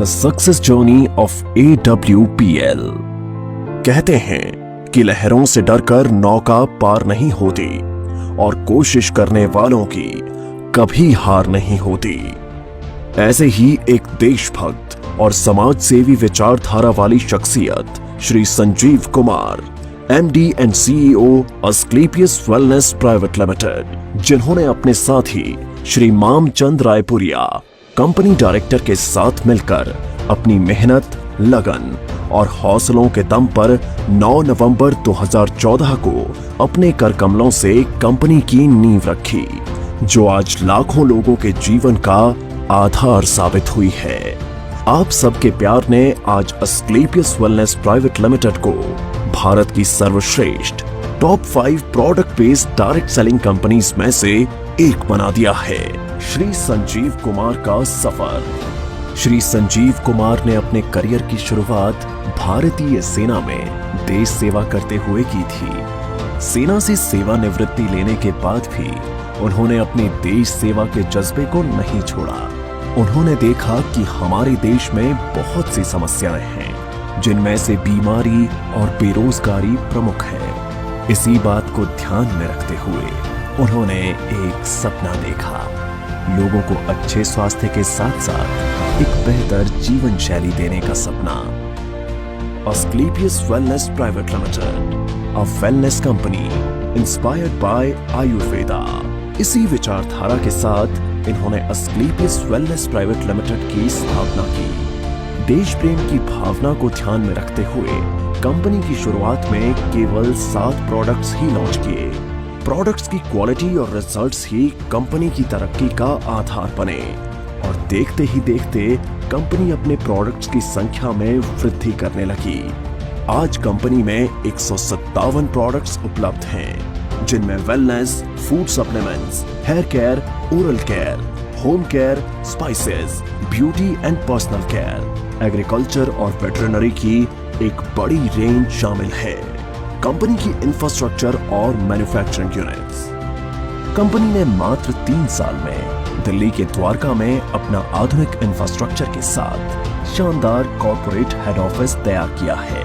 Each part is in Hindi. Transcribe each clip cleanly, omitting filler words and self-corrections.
The success journey of AWPL। कहते हैं कि लहरों से डरकर नौका पार नहीं होती और कोशिश करने वालों की कभी हार नहीं होती। ऐसे ही एक देशभक्त और समाज सेवी विचारधारा वाली शख्सियत Shri Sanjeev Kumar, MD and CEO Asclepius wellness private limited, जिन्होंने अपने साथी श्री मामचंद रायपुरिया कंपनी डायरेक्टर के साथ मिलकर अपनी मेहनत, लगन और हौसलों के दम पर 9 नवंबर 2014 को अपने कर कमलों से कंपनी की नींव रखी, जो आज लाखों लोगों के जीवन का आधार साबित हुई है। आप सबके प्यार ने आज अस्क्लेपियस वेलनेस प्राइवेट लिमिटेड को भारत की सर्वश्रेष्ठ top 5 product based direct selling companies में से एक बना दिया है। श्री संजीव कुमार का सफर। श्री संजीव कुमार ने अपने करियर की शुरुआत भारतीय सेना में देश सेवा करते हुए की थी। सेना से सेवानिवृत्ति लेने के बाद भी उन्होंने अपने देश सेवा के जज्बे को नहीं छोड़ा। उन्होंने देखा कि हमारे देश में बहुत सी समस्याएं हैं, जिनमें से बीमारी और बेरोजगारी प्रमुख है। इसी बात को ध्यान में रखते हुए उन्होंने एक सपना देखा, लोगों को अच्छे स्वास्थ्य के साथ साथ एक बेहतर जीवन शैली देने का सपना। Asclepius wellness private limited, a wellness company inspired by Ayurveda. इसी विचारधारा के साथ इन्होंने अस्क्लेपियस वेलनेस प्राइवेट लिमिटेड की स्थापना की। देश प्रेम की भावना को ध्यान में रखते हुए कंपनी की शुरुआत में केवल 7 प्रोडक्ट्स ही लॉन्च किए। प्रोडक्ट्स की क्वालिटी और रिजल्ट्स ही कंपनी की तरक्की का आधार बने और देखते ही देखते कंपनी अपने प्रोडक्ट्स की संख्या में वृद्धि करने लगी। आज कंपनी में 157 प्रोडक्ट्स उपलब्ध हैं, जिनमें wellness, food supplements, hair care, oral care, home care, spices, beauty and personal care, agriculture और वेटरनरी की एक बड़ी रेंज शामिल है। कंपनी की इंफ्रास्ट्रक्चर और मैन्युफैक्चरिंग यूनिट्स। कंपनी ने मात्र 3 साल में दिल्ली के द्वारका में अपना आधुनिक इंफ्रास्ट्रक्चर के साथ शानदार कॉर्पोरेट हेड ऑफिस तैयार किया है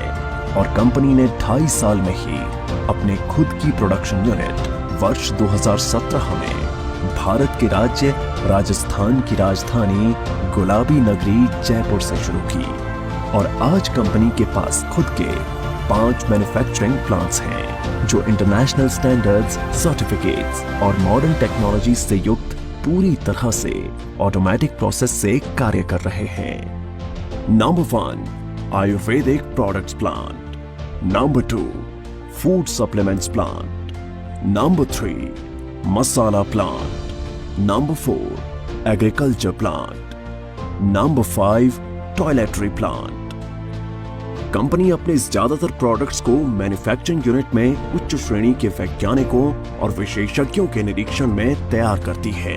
और कंपनी ने 2.5 साल में ही अपने खुद की प्रोडक्शन यूनिट वर्ष 2017 में भारत के राज्य राजस्थान की राजधानी गुलाबी नगरी जयपुर से शुरू की और आज कंपनी के पास खुद के 5 मैन्युफैक्चरिंग प्लांट्स हैं, जो इंटरनेशनल स्टैंडर्ड्स, सर्टिफिकेट्स और मॉडर्न टेक्नोलॉजी से युक्त पूरी तरह से ऑटोमेटिक प्रोसेस से कार्य कर रहे हैं। Number 1 Ayurvedic products plant, number 2 food supplements plant, number 3 masala plant, number 4 agriculture plant, number 5 toiletry plant. Company अपने ज्यादातर प्रोडक्ट्स को मैन्युफैक्चरिंग यूनिट में उच्च श्रेणी के वैज्ञानिकों और विशेषज्ञों के निरीक्षण में तैयार करती है।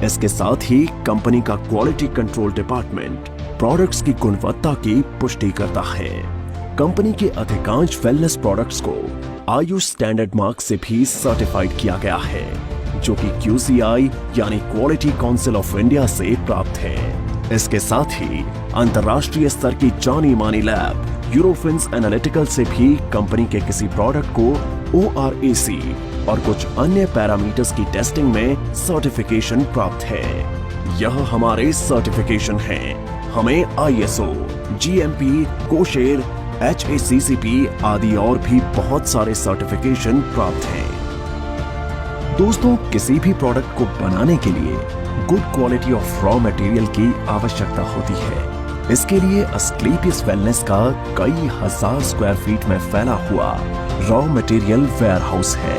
इसके साथ ही कंपनी का क्वालिटी कंट्रोल डिपार्टमेंट प्रोडक्ट्स की गुणवत्ता की पुष्टि करता है। कंपनी के अधिकांश वेलनेस प्रोडक्ट्स को आयुष स्टैंडर्ड मार्क से भी सर्टिफाइड किया गया है, जो कि QCI यानी क्वालिटी काउंसिल ऑफ इंडिया से प्राप्त है। इसके साथ ही अंतर्राष्ट्रीय स्तर की जानी मानी लैब यूरोफिन्स एनालिटिकल से भी कंपनी के किसी प्रोडक्ट को ORAC और कुछ अन्य पैरामीटर्स की टेस्टिंग में सर्टिफिकेशन प्राप्त है। यह हमारे सर्टिफिकेशन हैं। हमें ISO, GMP, कोशेर, HACCP आदि और भी बहुत सारे सर्टिफिकेशन प्राप्त हैं। दोस्तों, किसी भी प्रोडक्ट को बनाने के लिए good quality of raw material की आवश्यकता होती है। इसके लिए अस्क्लेपियस वेलनेस का कई हजार स्क्वायर फीट में फैला हुआ रॉ मटेरियल वेयरहाउस है।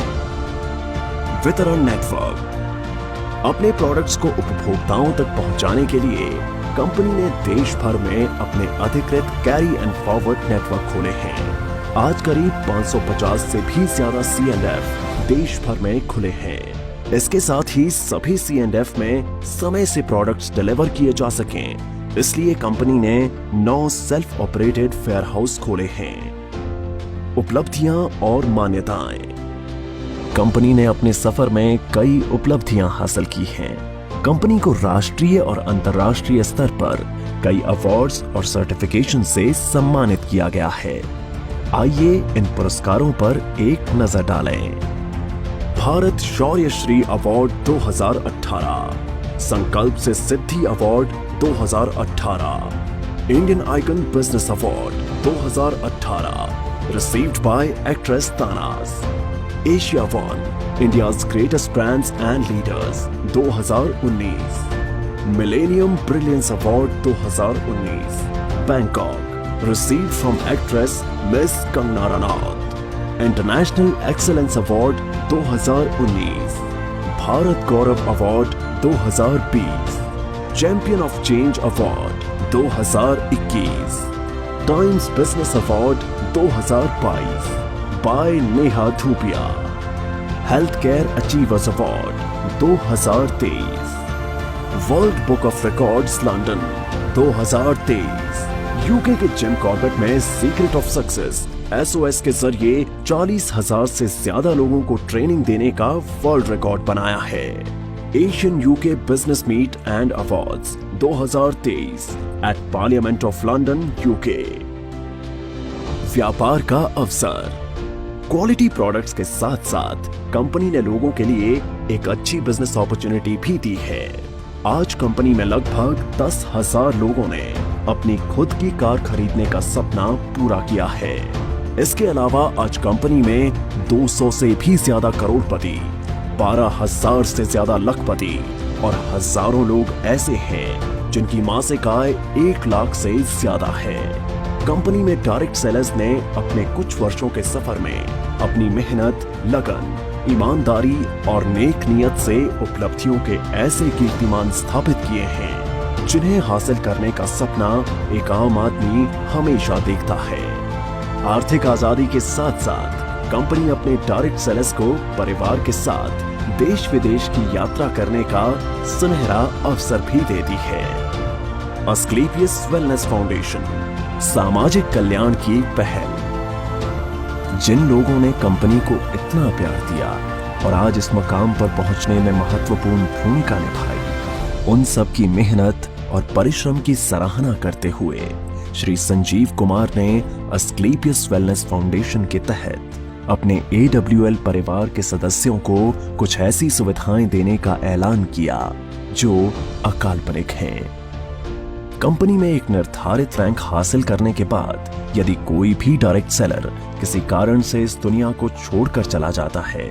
वितरण नेटवर्क। अपने प्रोडक्ट्स को उपभोक्ताओं तक पहुंचाने के लिए कंपनी ने देश भर में अपने अधिकृत कैरी एंड फॉरवर्ड नेटवर्क खोले हैं। आज करीब 550 से भी ज्यादा C&F देश भर में खुले हैं। इसके साथ ही सभी C&F में समय से प्रोडक्ट्स डिलीवर किए जा सकें, इसलिए कंपनी ने 9 सेल्फ ऑपरेटेड वेयर हाउस खोले हैं। उपलब्धियां और मान्यताएं। कंपनी ने अपने सफर में कई उपलब्धियां हासिल की हैं। कंपनी को राष्ट्रीय और अंतर्राष्ट्रीय स्तर पर कई अवार्ड्स और सर्टिफिकेशन से सम्मानित किया गया है। आइए इन पुरस्कारों पर एक नजर डालें। भारत शौर्य Shri award 2018, Sankalp se Siddhi award 2018, Indian icon business award 2018 received by actress Tanas, Asia One, India's greatest brands and leaders 2019, Millennium Brilliance Award 2019, Bangkok, received from actress Miss Kangana Ranaut, International Excellence Award 2019, Bharat Gaurav Award 2020, Champion of Change Award 2021, Times Business Award 2022 by Neha Dhupia, Healthcare Achievers Award 2023, World Book of Records London 2023, UK के जिम कॉर्बेट में सीक्रेट ऑफ सक्सेस SOS के जरिए 40,000 से ज्यादा लोगों को ट्रेनिंग देने का वर्ल्ड रिकॉर्ड बनाया है। Asian UK business meet and awards 2023 at parliament of London UK. व्यापार का अवसर। क्वालिटी प्रोडक्ट्स के साथ साथ कंपनी ने लोगों के लिए एक अच्छी बिजनेस अपॉर्चुनिटी भी दी है। आज कंपनी में लगभग 10,000 लोगों ने अपनी खुद की कार खरीदने का सपना पूरा किया है। इसके अलावा आज कंपनी में 200 से भी ज्यादा करोड़पति, 12,000 से ज्यादा लखपति और हजारों लोग ऐसे हैं जिनकी मासिक आय 1 लाख से ज्यादा है। कंपनी में डायरेक्ट सेलर्स ने अपने कुछ वर्षों के सफर में अपनी मेहनत, लगन, ईमानदारी और नेक नियत से उपलब्धियों के ऐसे कीर्तिमान स्थापित किए हैं जिन्हें हासिल करने का सपना एक आम आदमी हमेशा देखता है। आर्थिक आजादी के साथ साथ कंपनी अपने डायरेक्ट सेलर्स को परिवार के साथ देश विदेश की यात्रा करने का सुनहरा अवसर भी देती है। अस्क्लेपियस वेलनेस फाउंडेशन, सामाजिक कल्याण की पहल। जिन लोगों ने कंपनी को इतना प्यार दिया और आज इस मकाम पर पहुंचने में महत्वपूर्ण भूमिका निभाई, उन सब की मेहनत और परिश्रम की सराहना करते हुए श्री संजीव कुमार ने अस्क्लेपियस वेलनेस फाउंडेशन के तहत अपने AWL परिवार के सदस्यों को कुछ ऐसी सुविधाएं देने का ऐलान किया जो अकाल्पनिक हैं। कंपनी में एक निर्धारित रैंक हासिल करने के बाद यदि कोई भी डायरेक्ट सेलर किसी कारण से इस दुनिया को छोड़कर चला जाता है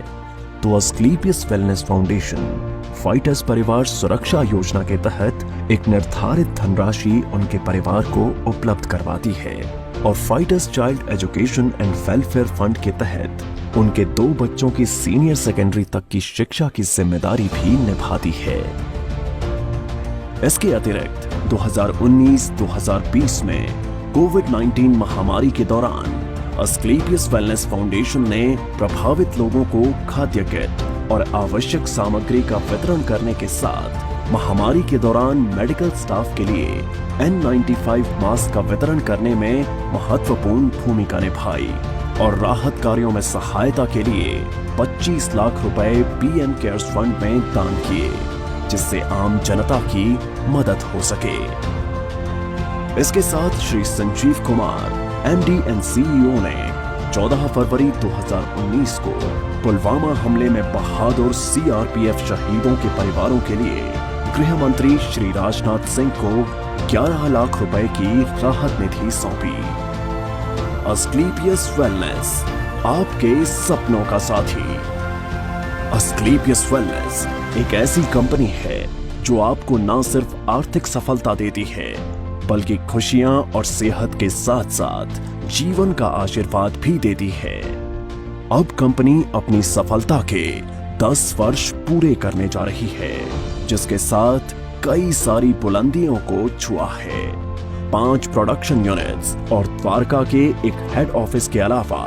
तो अस्क्लेपियस वेलनेस फाउंडेशन फाइटर्स परिवार सुरक्षा योजना के तहत एक निर्धारित धनराशि उनके परिवार को उपलब्ध करवाती है और fighters child education and welfare fund के तहत उनके 2 बच्चों की सीनियर सेकेंडरी तक की शिक्षा की जिम्मेदारी भी निभाती है। इसके अतिरिक्त 2019-2020 में कोविड-19 महामारी के दौरान अस्क्लेपियस वेलनेस फाउंडेशन ने प्रभावित लोगों को खाद्य किट और आवश्यक सामग्री का वितरण करने के साथ महामारी के दौरान मेडिकल स्टाफ के लिए N95 मास्क का वितरण करने में महत्वपूर्ण भूमिका निभाई और राहत कार्यों में सहायता के लिए 25 लाख रुपए PM केयर्स फंड में दान किए, जिससे आम जनता की मदद हो सके। इसके साथ Shri Sanjeev Kumar MD and CEO ने 14 फरवरी 2019 को पुलवामा हमले में बहादुर CRPF शहीदों के परिवारों के लिए गृह मंत्री श्री राजनाथ सिंह को 11 लाख रुपए की राहत निधि सौंपी। अस्क्लेपियस वेलनेस, आपके सपनों का साथी। अस्क्लेपियस वेलनेस एक ऐसी कंपनी है जो आपको न सिर्फ आर्थिक सफलता देती है बल्कि खुशियां और सेहत के साथ साथ जीवन का आशीर्वाद भी देती है। अब कंपनी अपनी सफलता के 10 वर्ष पूरे करने जा रही है, जिसके साथ कई सारी बुलंदियों को छुआ है। 5 प्रोडक्शन यूनिट्स और द्वारका के एक हेड ऑफिस के अलावा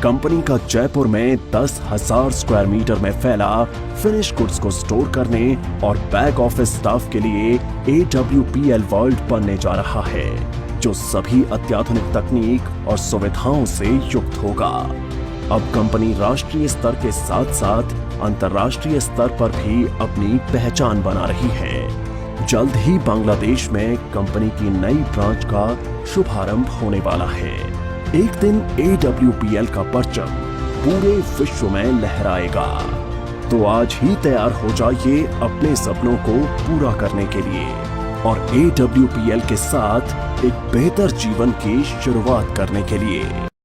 कंपनी का जयपुर में 10,000 स्क्वायर मीटर में फैला फिनिश गुड्स को स्टोर करने और बैक ऑफिस स्टाफ के लिए AWPL वर्ल्ड बनने जा रहा है, जो सभी अत्याधुनिक तकनीक और सुविधाओं से युक्त होगा। अब कंपनी राष्ट्रीय स्तर के साथ साथ अंतर्राष्ट्रीय स्तर पर भी अपनी पहचान बना रही है। जल्द ही बांग्लादेश में कंपनी की नई ब्रांच का शुभारंभ होने वाला है। एक दिन AWPL का परचम पूरे विश्व में लहराएगा। तो आज ही तैयार हो जाइए अपने सपनों को पूरा करने के लिए और AWPL के साथ एक बेहतर जीवन की शुरुआत करने के लिए।